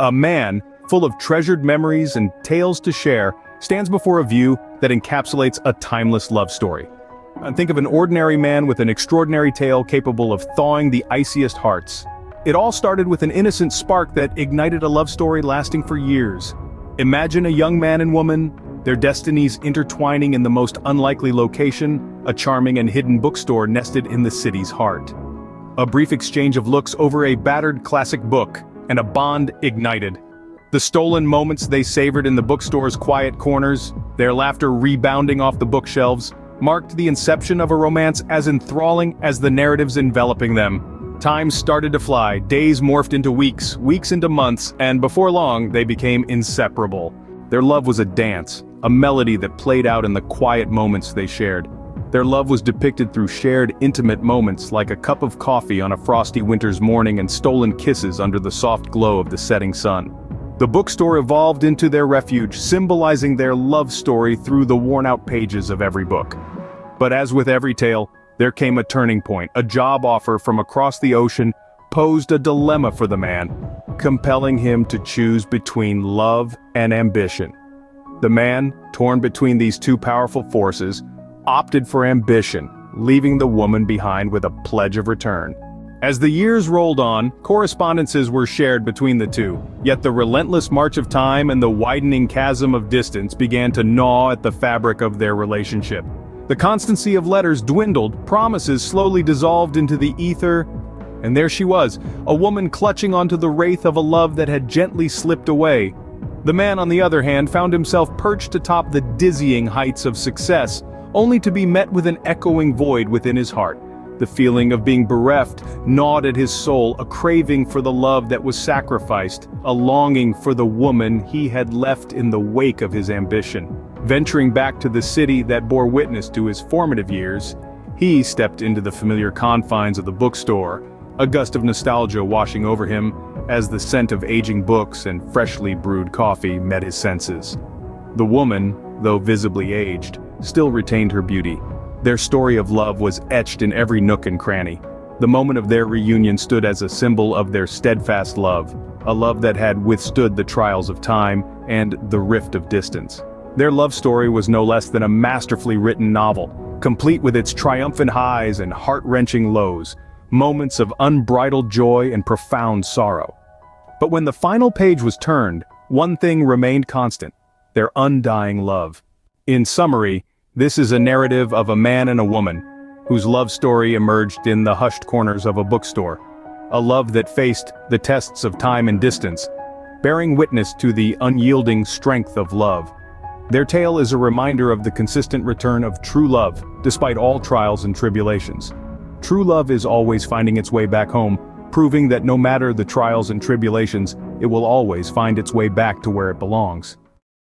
A man, full of treasured memories and tales to share, stands before a view that encapsulates a timeless love story. And think of an ordinary man with an extraordinary tale capable of thawing the iciest hearts. It all started with an innocent spark that ignited a love story lasting for years. Imagine a young man and woman, their destinies intertwining in the most unlikely location, a charming and hidden bookstore nested in the city's heart. A brief exchange of looks over a battered classic book, and a bond ignited. The stolen moments they savored in the bookstore's quiet corners, their laughter rebounding off the bookshelves, marked the inception of a romance as enthralling as the narratives enveloping them. Time started to fly, days morphed into weeks, weeks into months, and before long, they became inseparable. Their love was a dance, a melody that played out in the quiet moments they shared. Their love was depicted through shared intimate moments like a cup of coffee on a frosty winter's morning and stolen kisses under the soft glow of the setting sun. The bookstore evolved into their refuge, symbolizing their love story through the worn-out pages of every book. But as with every tale, there came a turning point. A job offer from across the ocean posed a dilemma for the man, compelling him to choose between love and ambition. The man, torn between these two powerful forces, opted for ambition, leaving the woman behind with a pledge of return. As the years rolled on, correspondences were shared between the two, yet the relentless march of time and the widening chasm of distance began to gnaw at the fabric of their relationship. The constancy of letters dwindled, promises slowly dissolved into the ether, and there she was, a woman clutching onto the wraith of a love that had gently slipped away. The man, on the other hand, found himself perched atop the dizzying heights of success, only to be met with an echoing void within his heart. The feeling of being bereft gnawed at his soul, a craving for the love that was sacrificed, a longing for the woman he had left in the wake of his ambition. Venturing back to the city that bore witness to his formative years, he stepped into the familiar confines of the bookstore, a gust of nostalgia washing over him as the scent of aging books and freshly brewed coffee met his senses. The woman, though visibly aged, still retained her beauty. Their story of love was etched in every nook and cranny. The moment of their reunion stood as a symbol of their steadfast love, a love that had withstood the trials of time and the rift of distance. Their love story was no less than a masterfully written novel, complete with its triumphant highs and heart-wrenching lows, moments of unbridled joy and profound sorrow. But when the final page was turned, one thing remained constant: their undying love. In summary, this is a narrative of a man and a woman, whose love story emerged in the hushed corners of a bookstore. A love that faced the tests of time and distance, bearing witness to the unyielding strength of love. Their tale is a reminder of the consistent return of true love, despite all trials and tribulations. True love is always finding its way back home, proving that no matter the trials and tribulations, it will always find its way back to where it belongs.